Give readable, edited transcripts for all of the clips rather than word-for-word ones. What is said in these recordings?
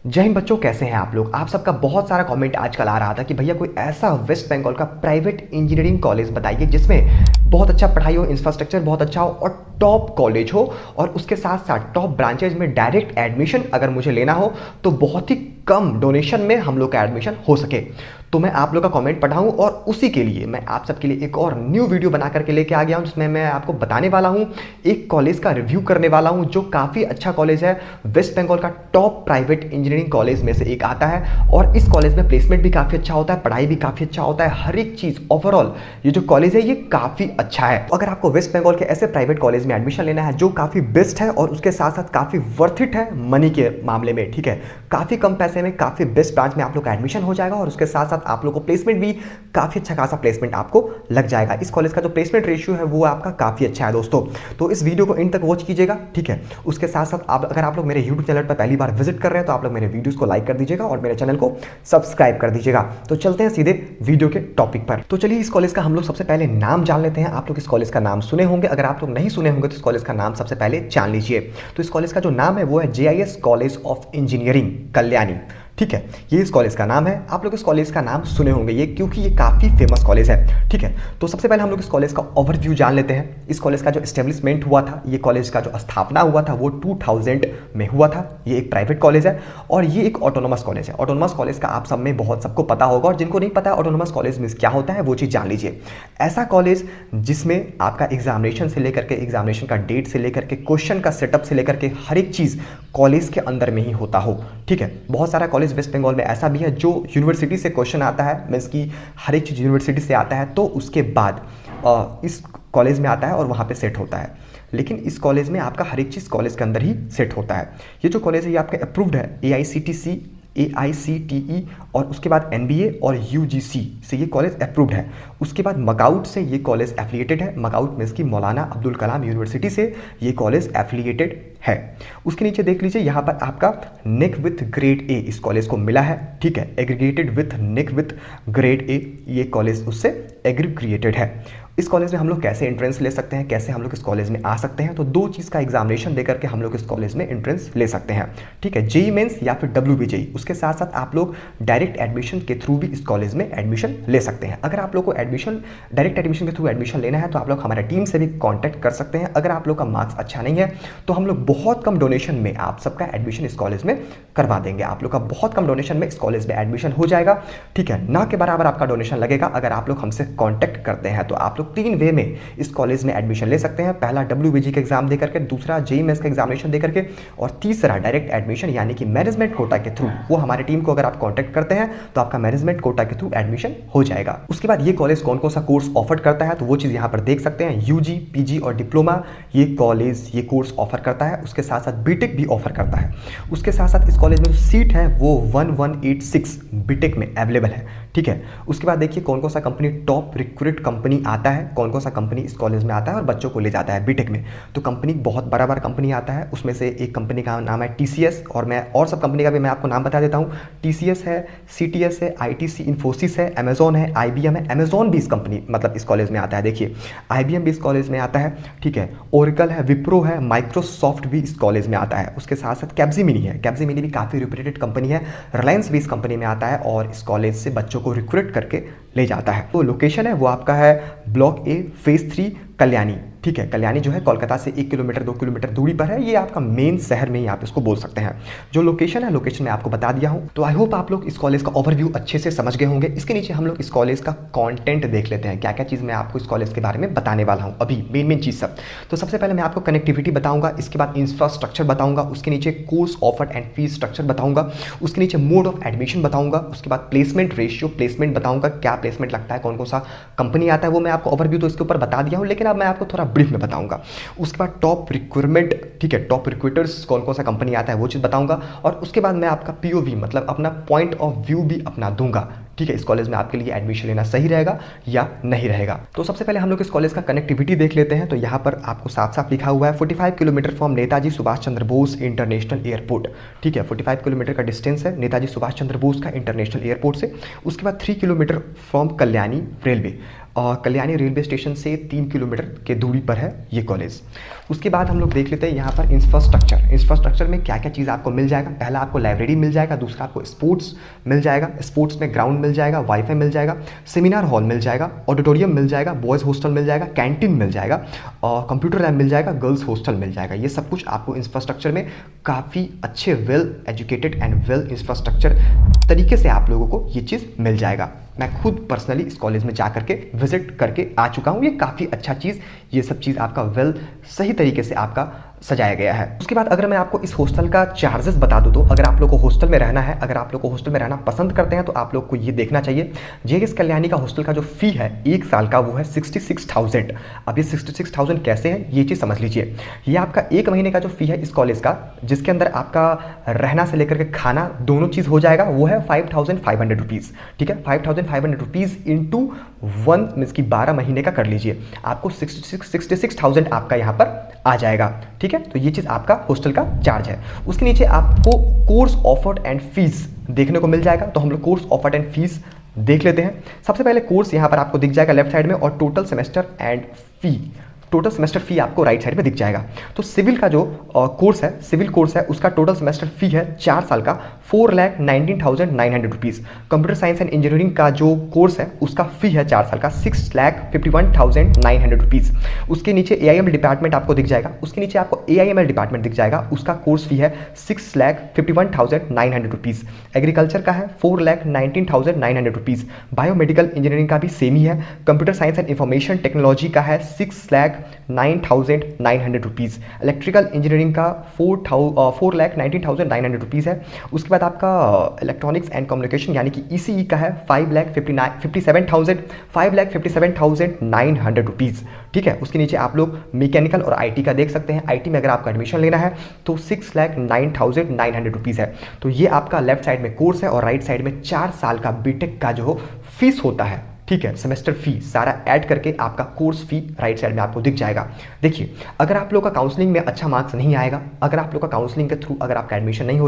जय हिंद बच्चों, कैसे हैं आप लोग। आप सबका बहुत सारा कमेंट आजकल आ रहा था कि भैया कोई ऐसा वेस्ट बंगाल का प्राइवेट इंजीनियरिंग कॉलेज बताइए जिसमें बहुत अच्छा पढ़ाई हो, इंफ्रास्ट्रक्चर बहुत अच्छा हो और टॉप कॉलेज हो, और उसके साथ साथ टॉप ब्रांचेज में डायरेक्ट एडमिशन अगर मुझे लेना हो तो बहुत ही कम डोनेशन में हम लोग का एडमिशन हो सके। तो मैं आप लोग का कमेंट पढ़ा हूं और उसी के लिए मैं आप सबके लिए एक और न्यू वीडियो बना करके लेके आ गया हूं, जिसमें मैं आपको बताने वाला हूं, एक कॉलेज का रिव्यू करने वाला हूं जो काफ़ी अच्छा कॉलेज है, वेस्ट बंगाल का टॉप प्राइवेट इंजीनियरिंग कॉलेज में से एक आता है। और इस कॉलेज में प्लेसमेंट भी काफ़ी अच्छा होता है, पढ़ाई भी काफ़ी अच्छा होता है, हर एक चीज़ ओवरऑल ये जो कॉलेज है ये काफ़ी अच्छा है। अगर आपको वेस्ट बंगाल के ऐसे प्राइवेट कॉलेज में एडमिशन लेना है जो काफ़ी बेस्ट है और उसके साथ साथ काफ़ी वर्थ इट है मनी के मामले में, ठीक है, काफ़ी कम पैसे में काफ़ी बेस्ट ब्रांच में आप लोग का एडमिशन हो जाएगा और उसके साथ साथ आप लोग को प्लेसमेंट भी काफ़ी अच्छा खासा प्लेसमेंट आपको लग जाएगा। इस कॉलेज का जो प्लेसमेंट रेशियो है वो आपका काफ़ी अच्छा है दोस्तों। तो इस वीडियो को एंड तक वॉच कीजिएगा, ठीक है। उसके साथ साथ अगर आप लोग मेरे यूट्यूब चैनल पर पहली बार विजिट कर रहे हैं तो आप लोग मेरे वीडियोस को लाइक कर दीजिएगा और मेरे चैनल को सब्सक्राइब कर दीजिएगा। तो चलते हैं सीधे वीडियो के टॉपिक पर। तो चलिए इस कॉलेज का हम लोग सबसे पहले नाम जान लेते हैं। आप लोग इस कॉलेज का नाम सुने होंगे, अगर आप लोग नहीं सुने होंगे तो इस कॉलेज का नाम सबसे पहले जान लीजिए। तो इस कॉलेज का जो नाम है वो है JIS college of engineering Kalyani, ठीक है, ये इस कॉलेज का नाम है। आप लोग इस कॉलेज का नाम सुने होंगे ये क्योंकि ये काफ़ी फेमस कॉलेज है, ठीक है। तो सबसे पहले हम लोग इस कॉलेज का ओवरव्यू जान लेते हैं। इस कॉलेज का जो एस्टेब्लिशमेंट हुआ था, ये कॉलेज का जो स्थापना हुआ था वो 2000 में हुआ था। ये एक प्राइवेट कॉलेज है और ये एक ऑटोनोमस कॉलेज है। ऑटोनोमस कॉलेज का आप सब में बहुत सबको पता होगा, और जिनको नहीं पता है ऑटोनोमस कॉलेज में क्या होता है वो चीज़ जान लीजिए। ऐसा कॉलेज जिसमें आपका एग्जामिनेशन से लेकर के, एग्जामिनेशन का डेट से लेकर के, क्वेश्चन का सेटअप से लेकर के हर एक चीज़ कॉलेज के अंदर में ही होता हो, ठीक है। बहुत सारा कॉलेज वेस्ट बंगाल में ऐसा भी है जो यूनिवर्सिटी से क्वेश्चन आता है, मीन्स की हर एक चीज़ यूनिवर्सिटी से आता है तो उसके बाद इस कॉलेज में आता है और वहाँ पे सेट होता है। लेकिन इस कॉलेज में आपका हर एक चीज़ कॉलेज के अंदर ही सेट होता है। ये जो कॉलेज है ये आपका अप्रूव्ड है AICTE और उसके बाद NBA और UGC से ये कॉलेज अप्रूव्ड है। उसके बाद मगाउट से ये कॉलेज एफिलिएटेड है। मगाउट मीन्स की मौलाना अब्दुल कलाम यूनिवर्सिटी से ये कॉलेज एफिलिएटेड है। उसके नीचे देख लीजिए, यहाँ पर आपका नेक विथ ग्रेड A इस कॉलेज को मिला है, ठीक है। Aggregated with neck with grade A ये कॉलेज उससे एग्रीगेटेड है। इस कॉलेज में हम लोग कैसे एंट्रेंस ले सकते हैं, कैसे हम लोग इस कॉलेज में आ सकते हैं, तो दो चीज़ का एग्जामिनेशन देकर के हम लोग इस कॉलेज में एंट्रेंस ले सकते हैं, ठीक है। जेई मेंस या फिर WBJE। उसके साथ साथ आप लोग डायरेक्ट एडमिशन के थ्रू भी इस कॉलेज में एडमिशन ले सकते हैं। अगर आप लोग को डायरेक्ट एडमिशन के थ्रू एडमिशन लेना है तो आप लोग हमारे टीम से भी कॉन्टैक्ट कर सकते हैं। अगर आप लोग का मार्क्स अच्छा नहीं है तो हम लोग बहुत कम डोनेशन में आप सबका एडमिशन इस कॉलेज में करवा देंगे। आप लोग का बहुत कम डोनेशन में इस कॉलेज में एडमिशन हो जाएगा, ठीक है। ना के बराबर आपका डोनेशन लगेगा अगर आप लोग हमसे कॉन्टैक्ट करते हैं। तो आप लोग 3 वे में इस कॉलेज में एडमिशन ले सकते हैं। पहला WBG का एग्जाम देकर के, दूसरा जेई मेंस का एग्जामिनेशन देकर के, और तीसरा डायरेक्ट एडमिशन यानी कि मैनेजमेंट कोटा के थ्रू। वो हमारी टीम को अगर आप कांटेक्ट करते हैं तो आपका मैनेजमेंट कोटा के थ्रू एडमिशन हो जाएगा। उसके बाद ये कॉलेज कौन कौन सा कोर्स ऑफर करता है तो वो चीज़ यहाँ पर देख सकते हैं। UG, PG और डिप्लोमा ये कॉलेज ये कोर्स ऑफर करता है। उसके साथ साथ बीटेक भी ऑफर करता है। उसके साथ साथ इस कॉलेज में जो सीट है वो 1186 बीटेक में अवेलेबल है, ठीक है। उसके बाद देखिए कौन कौन सा कंपनी टॉप रिक्रूट कंपनी आता है, कौन कौन सा कंपनी इस कॉलेज में आता है और बच्चों को ले जाता है बीटेक में। तो कंपनी बहुत बड़ा बड़ा कंपनी आता है, उसमें से एक कंपनी का नाम है TCS, और मैं और सब कंपनी का भी मैं आपको नाम बता देता हूँ। TCS है, CTS है, ITC इन्फोसिस है, अमेजॉन है, IBM है। अमेजॉन भी इस कंपनी मतलब इस कॉलेज में आता है, देखिए IBM भी इस कॉलेज में आता है, ठीक है। ओरेकल है, विप्रो है, माइक्रोसॉफ्ट भी इस कॉलेज में आता है। उसके साथ साथ कैप्जेमिनी है, कैप्जेमिनी भी काफ़ी रिप्यूटेड कंपनी है। रिलायंस भी इस कंपनी में आता है और इस कॉलेज से बच्चों को रिक्रूट करके ले जाता है। तो लोकेशन है वो आपका है ब्लॉक A फेज 3 कल्याणी, ठीक है। कल्याणी जो है कोलकाता से 1 किलोमीटर 2 किलोमीटर दूरी पर है। ये आपका मेन शहर में ही आप इसको बोल सकते हैं। जो लोकेशन है, लोकेशन मैं आपको बता दिया हूँ। तो आई होप आप लोग इस कॉलेज का ओवरव्यू अच्छे से समझ गए होंगे। इसके नीचे हम लोग इस कॉलेज का कंटेंट देख लेते हैं, क्या क्या चीज़ मैं आपको इस कॉलेज के बारे में बताने वाला हूँ अभी, मेन चीज़ सब। तो सबसे पहले मैं आपको कनेक्टिविटी बताऊंगा, इसके बाद इंफ्रास्ट्रक्चर बताऊंगा, उसके नीचे course offered and fees structure बताऊंगा, उसके नीचे मोड ऑफ एडमिशन बताऊंगा, उसके बाद प्लेसमेंट रेशियो प्लेसमेंट बताऊंगा, क्या प्लेसमेंट लगता है, कौन कौन सा कंपनी आता है, वो मैं आपको ओवरव्यू तो इसके ऊपर बता दिया हूँ, लेकिन अब मैं आपको थोड़ा ब्रीफ में बताऊंगा। उसके बाद टॉप रिक्वायरमेंट, ठीक है, टॉप रिक्रूटर्स कौन कौन सा कंपनी आता है वो चीज़ बताऊंगा, और उसके बाद मैं आपका POV मतलब अपना पॉइंट ऑफ व्यू भी अपना दूंगा, ठीक है। इस कॉलेज में आपके लिए एडमिशन लेना सही रहेगा या नहीं रहेगा। तो सबसे पहले हम लोग इस कॉलेज का कनेक्टिविटी देख लेते हैं। तो यहाँ पर आपको साफ साफ लिखा हुआ है 45 kilometre from Netaji Subhash Chandra Bose international airport, ठीक है। 45 किलोमीटर का डिस्टेंस है नेताजी सुभाष चंद्र बोस का इंटरनेशनल एयरपोर्ट से। उसके बाद 3 kilometre from Kalyani railway, Kalyani railway station से 3 किलोमीटर के दूरी पर है ये कॉलेज। उसके बाद हम लोग देख लेते हैं यहाँ पर इंफ्रास्ट्रक्चर में क्या क्या चीज़ आपको मिल जाएगा। पहला आपको लाइब्रेरी मिल जाएगा, दूसरा आपको स्पोर्ट्स मिल जाएगा, स्पोर्ट्स में ग्राउंड मिल जाएगा, वाईफाई मिल जाएगा, सेमिनार हॉल मिल जाएगा, ऑडिटोरियम मिल जाएगा, बॉयज़ हॉस्टल मिल जाएगा, कैंटीन मिल जाएगा, कंप्यूटर लैब मिल जाएगा, गर्ल्स हॉस्टल मिल जाएगा। ये सब कुछ आपको इंफ्रास्ट्रक्चर में काफ़ी अच्छे well educated and well infrastructure तरीके से आप लोगों को ये चीज़ मिल जाएगा। मैं खुद पर्सनली इस कॉलेज में जा करके विजिट करके आ चुका हूँ। ये काफ़ी अच्छा चीज़, ये सब चीज़ आपका वेल सही तरीके से आपका सजाया गया है। उसके बाद अगर मैं आपको इस हॉस्टल का चार्जेस बता दूँ, तो अगर आप लोग को हॉस्टल में रहना है, अगर आप लोग को हॉस्टल में रहना पसंद करते हैं, तो आप लोग को ये देखना चाहिए जेएस कल्याणी का हॉस्टल का जो फ़ी है 1 साल का, वो है 66,000। अब ये 66,000 कैसे है ये चीज़ समझ लीजिए। ये आपका 1 महीने का जो फ़ी है इस कॉलेज का, जिसके अंदर आपका रहना से लेकर के खाना दोनों चीज़ हो जाएगा, वो है 5,500 रुपीज़। ठीक है, 5,500 रुपीज़ इंटू 1 मीन्स की 12 महीने का कर लीजिए, आपको 66,000 आपका यहाँ पर आ जाएगा। ठीक है, तो ये चीज़ आपका हॉस्टल का चार्ज है। उसके नीचे आपको कोर्स ऑफर्ड एंड फीस देखने को मिल जाएगा। तो हम लोग कोर्स ऑफर्ड एंड फीस देख लेते हैं। सबसे पहले कोर्स यहाँ पर आपको दिख जाएगा लेफ्ट साइड में, और total semester and fee, total semester fee आपको राइट साइड में दिख जाएगा। तो सिविल का जो कोर्स है, सिविल कोर्स है, उसका टोटल सेमेस्टर फी है 4 साल का 4,19,900 rupees. Computer science and engineering का जो कोर्स है उसका फी है 4 साल का 6,51,900 रुपीज़। उसके नीचे AIML डिपार्टमेंट आपको दिख जाएगा, उसके नीचे आपको AIML डिपार्टमेंट दिख जाएगा, उसका कोर्स फी है 6,51,900 रुपीज़। एग्रीकल्चर का है 4,19,900 रुपीज़। बायोमेडिकल इंजीनियरिंग का भी सेम ही है। Computer science and information technology का है 6,09,900 रुपीज़। इलेक्ट्रिकल इंजीनियरिंग का 4,19,900 रुपीज़ है। उसके बाद आपका इलेक्ट्रॉनिक्स एंड कम्युनिकेशन यानी कि ECE का है 5,57,900 रुपीज़। ठीक है, उसके नीचे आप लोग मैकेनिकल और IT का देख सकते हैं। IT में अगर आपका एडमिशन लेना है तो 6,09,900 रुपीज़ है। तो ये आपका लेफ्ट साइड में कोर्स है, और राइट साइड में 4 साल का बीटेक का जो फीस होता है, ठीक है, सेमेस्टर फी सारा ऐड करके आपका कोर्स फी राइट साइड में आपको दिख जाएगा। देखिए, अगर आप लोग का काउंसलिंग में अच्छा मार्क्स नहीं आएगा, अगर आप लोग का काउंसलिंग के थ्रू अगर आपका एडमिशन नहीं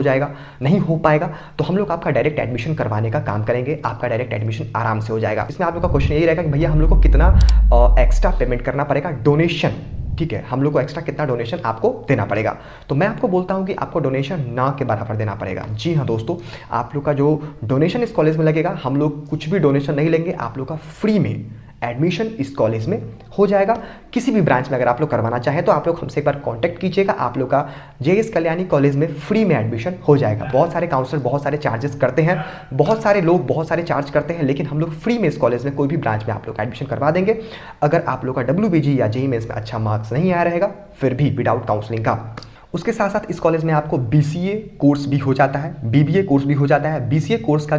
हो पाएगा, तो हम लोग आपका डायरेक्ट एडमिशन करवाने का काम करेंगे। आपका डायरेक्ट एडमिशन आराम से हो जाएगा। इसमें आप लोग का क्वेश्चन यही रहेगा कि भैया हम लोग को कितना एक्स्ट्रा पेमेंट करना पड़ेगा, डोनेशन। ठीक है, हम लोग को एक्स्ट्रा कितना डोनेशन आपको देना पड़ेगा। तो मैं आपको बोलता हूं कि आपको डोनेशन ना के बराबर देना पड़ेगा। जी हाँ दोस्तों, आप लोग का जो डोनेशन इस कॉलेज में लगेगा, हम लोग कुछ भी डोनेशन नहीं लेंगे, आप लोग का फ्री में एडमिशन इस कॉलेज में हो जाएगा। किसी भी ब्रांच में अगर आप लोग करवाना चाहें तो आप लोग हमसे एक बार कांटेक्ट कीजिएगा, आप लोग का जेएस कल्याणी कॉलेज में फ्री में एडमिशन हो जाएगा। बहुत सारे काउंसलर बहुत सारे चार्जेस करते हैं, बहुत सारे लोग बहुत सारे चार्ज करते हैं, लेकिन हम लोग फ्री में इस कॉलेज में कोई भी ब्रांच में आप लोग का एडमिशन करवा देंगे। अगर आप लोग का WBG या JEE मेंस में अच्छा मार्क्स नहीं आया रहेगा, फिर भी विदाउट काउंसलिंग का। उसके साथ साथ इस कॉलेज में आपको BCA कोर्स भी हो जाता है, BBA कोर्स भी हो जाता है। BCA कोर्स का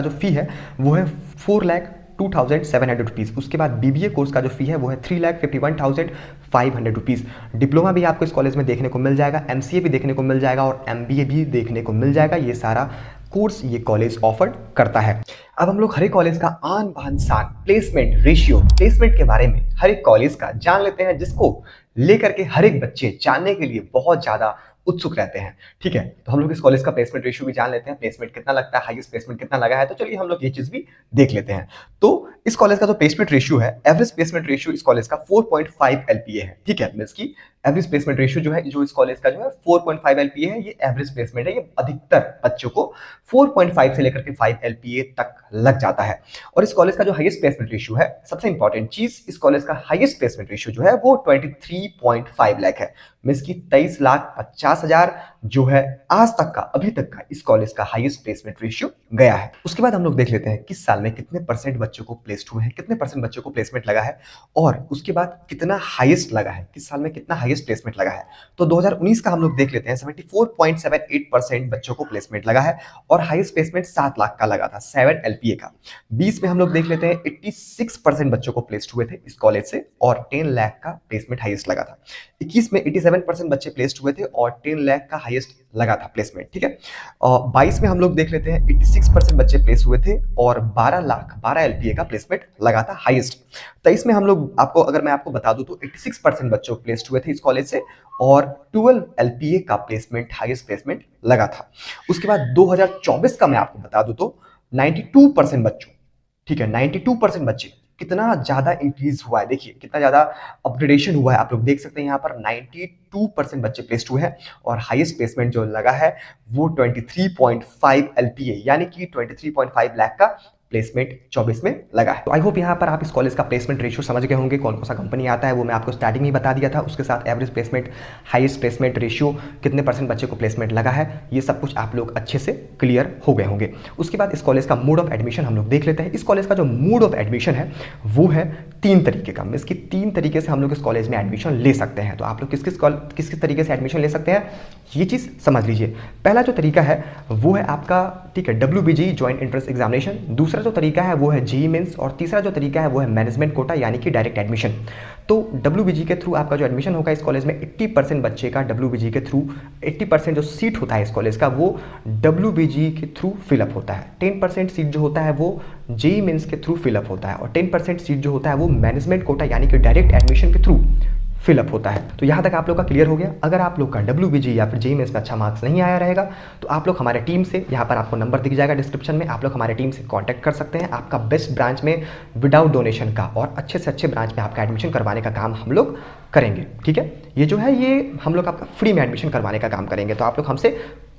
जो फी है वो है 4,02,700 रुपीज़। उसके बाद BBA कोर्स का जो फी है वो है 3,51,500 रुपीज़। डिप्लोमा भी आपको इस कॉलेज में देखने को मिल जाएगा, MCA भी देखने को मिल जाएगा, और MBA भी देखने को मिल जाएगा। ये सारा कोर्स ये कॉलेज ऑफर करता है। अब हम लोग हर एक कॉलेज का आन बान शान प्लेसमेंट रेशियो, प्लेसमेंट के बारे में हर एक कॉलेज का जान लेते हैं, जिसको लेकर के हर एक बच्चे जानने के लिए बहुत ज़्यादा उत्सुक रहते हैं। ठीक है, तो हम लोग इस कॉलेज का प्लेसमेंट रेशियो भी जान लेते हैं, प्लेसमेंट कितना लगता है, हाईएस्ट प्लेसमेंट कितना लगा है। तो चलिए हम लोग ये चीज़ भी देख लेते हैं। तो इस कॉलेज का जो प्लेसमेंट रेशियो है, एवरेज प्लेसमेंट रेशियो इस कॉलेज का 4.5 LPA है। ठीक है, मींस की एवरेज प्लेसमेंट रेशियो जो है, जो इस कॉलेज का जो है 4.5 LPA है। ये एवरेज प्लेसमेंट है, ये अधिकतर बच्चों को 4.5 से लेकर के 5 LPA तक लग जाता है। और इस कॉलेज का जो हाईएस्ट प्लेसमेंट रेशियो है, सबसे इंपॉर्टेंट चीज, इस कॉलेज का हाईएस्ट प्लेसमेंट रेशियो जो है वो 23.5 लाख है। मींस की 23,50,000 जो है आज तक का, अभी तक का इस कॉलेज का हाईएस्ट प्लेसमेंट रेशियो गया है। उसके बाद हम लोग देख लेते हैं किस साल में कितने परसेंट बच्चों को प्लेस्ड हुए हैं, कितने परसेंट बच्चों को प्लेसमेंट लगा है, और उसके बाद कितना हाईएस्ट लगा है, किस साल में कितना हाईएस्ट प्लेसमेंट लगा है। तो 2019 का हम लोग देख लेते हैं, 74.78% बच्चों को प्लेसमेंट लगा है, और हाईएस्ट प्लेसमेंट 7 लाख का लगा था, 7 LPA का। 20 में हम लोग देख लेते हैं 86% बच्चों को प्लेस्ड हुए थे इस कॉलेज से, और 10 लाख का प्लेसमेंट हाईएस्ट लगा था। 21 में 87% बच्चे प्लेस्ड हुए थे, और 10 लाख का हाईएस्ट लगा था प्लेसमेंट। ठीक है, 22 में हम लोग देख लेते हैं 86% बच्चे प्लेस हुए थे, और 12 LPA का प्लेसमेंट लगा था हाईएस्ट। 23 में हम लोग अगर मैं आपको बता दूं तो 86% बच्चों प्लेस्ड हुए थे इस कॉलेज से, और 12 LPA का प्लेसमेंट हाईएस्ट प्लेसमेंट लगा था। उसके बाद 2024 का मैं आपको बता दूं तो 92% बच्चों, ठीक है, 92% बच्चे कितना ज़्यादा इंक्रीज हुआ है, देखिए कितना ज़्यादा अपग्रेडेशन हुआ है। आप लोग देख सकते हैं यहाँ पर 92% बच्चे प्लेस्ड हुए हैं और हाईएस्ट प्लेसमेंट जो लगा है वो 23.5 LPA यानी कि 23.5 लाख का प्लेसमेंट 24 में लगा है। तो आई होप यहाँ पर आप इस कॉलेज का प्लेसमेंट रेशियो समझ गए होंगे, कौन कौन सा कंपनी आता है वो मैं आपको स्टार्टिंग में ही बता दिया था। उसके साथ average placement, highest placement ratio, कितने % बच्चे को प्लेसमेंट लगा है, ये सब कुछ आप लोग अच्छे से क्लियर हो गए होंगे। उसके बाद इस कॉलेज का मोड ऑफ एडमिशन हम लोग देख लेते हैं। इस कॉलेज का जो मोड ऑफ एडमिशन है वो है 3 तरीके का। इसकी 3 तरीके से हम लोग इस कॉलेज में एडमिशन ले सकते हैं। तो आप लोग किस किस तरीके से एडमिशन ले सकते हैं ये चीज़ समझ लीजिए। पहला जो तरीका है वो है आपका, ठीक है, WBG जॉइंट एंट्रेंस एग्जामिनेशन। दूसरा जो तरीका है वो है JEE मेंस और तीसरा जो तरीका है वो है मैनेजमेंट कोटा यानी कि डायरेक्ट एडमिशन। तो WBG के थ्रू आपका जो एडमिशन होगा इस कॉलेज में 80% बच्चे का WBG के थ्रू 80% जो सीट होता है इस कॉलेज का वो WBG के थ्रू फिलअप होता है। 10% सीट जो होता है वो JEE मेंस के थ्रू फिलअप होता है और 10% सीट जो होता है वो मैनेजमेंट कोटा यानी कि डायरेक्ट एडमिशन के थ्रू फिलअप होता है। तो यहाँ तक आप लोग का क्लियर हो गया। अगर आप लोग का WBG या फिर JEE मेंस में अच्छा मार्क्स नहीं आया रहेगा तो आप लोग हमारे टीम से, यहाँ पर आपको नंबर दिख जाएगा डिस्क्रिप्शन में, आप लोग हमारे टीम से कांटेक्ट कर सकते हैं। आपका बेस्ट ब्रांच में विदाउट डोनेशन का और अच्छे से अच्छे ब्रांच में आपका एडमिशन करवाने का काम हम लोग करेंगे, ठीक है। ये जो है ये हम लोग आपका फ्री में एडमिशन करवाने का काम करेंगे, तो आप लोग हमसे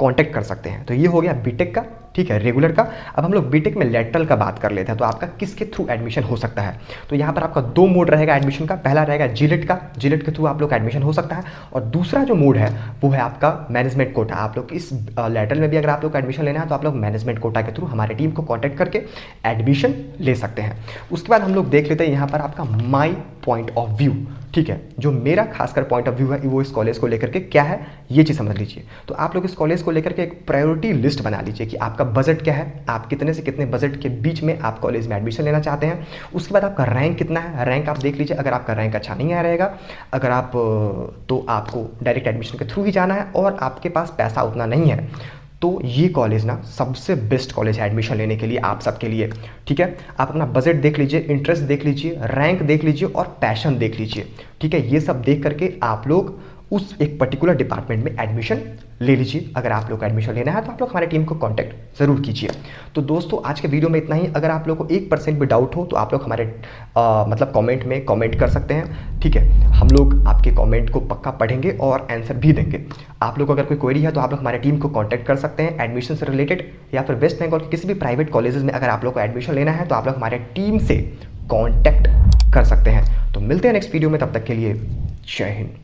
कांटेक्ट कर सकते हैं। तो ये हो गया बीटेक का, ठीक है, रेगुलर का। अब हम लोग बीटेक में लेटरल का बात कर लेते हैं। तो आपका किसके थ्रू एडमिशन हो सकता है, तो यहाँ पर आपका 2 मोड रहेगा एडमिशन का। पहला रहेगा GLET का, GLET के थ्रू आप लोग का एडमिशन हो सकता है और दूसरा जो मोड है वो है आपका मैनेजमेंट कोटा। आप लोग इस लेटरल में भी अगर आप लोग का एडमिशन लेना है तो आप लोग मैनेजमेंट कोटा के थ्रू हमारे टीम को कॉन्टैक्ट करके एडमिशन ले सकते हैं। उसके बाद हम लोग देख लेते हैं यहाँ पर आपका माई पॉइंट ऑफ व्यू, ठीक है। जो मेरा खासकर पॉइंट ऑफ व्यू है वो इस कॉलेज को लेकर के क्या है ये चीज़ समझ लीजिए। तो आप लोग इस कॉलेज को लेकर के एक प्रायोरिटी लिस्ट बना लीजिए कि आपका बजट क्या है, आप कितने से कितने बजट के बीच में आप कॉलेज में एडमिशन लेना चाहते हैं। उसके बाद आपका रैंक कितना है, रैंक आप देख लीजिए। अगर आपका रैंक अच्छा नहीं आया रहेगा, अगर आप तो आपको डायरेक्ट एडमिशन के थ्रू ही जाना है और आपके पास पैसा उतना नहीं है तो ये कॉलेज ना सबसे बेस्ट कॉलेज है एडमिशन लेने के लिए आप सबके लिए, ठीक है। आप अपना बजट देख लीजिए, इंटरेस्ट देख लीजिए, रैंक देख लीजिए और पैशन देख लीजिए, ठीक है। ये सब देख करके आप लोग उस एक पर्टिकुलर डिपार्टमेंट में एडमिशन ले लीजिए। अगर आप लोग को एडमिशन लेना है तो आप लोग हमारे टीम को कांटेक्ट ज़रूर कीजिए। तो दोस्तों आज के वीडियो में इतना ही। अगर आप लोग को 1% भी डाउट हो तो आप लोग हमारे मतलब कमेंट में कमेंट कर सकते हैं, ठीक है। हम लोग आपके कमेंट को पक्का पढ़ेंगे और आंसर भी देंगे। आप लोग को अगर कोई क्वेरी है तो आप लोग हमारे टीम को कांटेक्ट कर सकते हैं एडमिशन से रिलेटेड, या फिर वेस्ट बंगाल के किसी भी प्राइवेट कॉलेजेस में अगर आप लोग को एडमिशन लेना है तो आप लोग हमारे टीम से कॉन्टैक्ट कर सकते हैं। तो मिलते हैं नेक्स्ट वीडियो में, तब तक के लिए जय हिंद।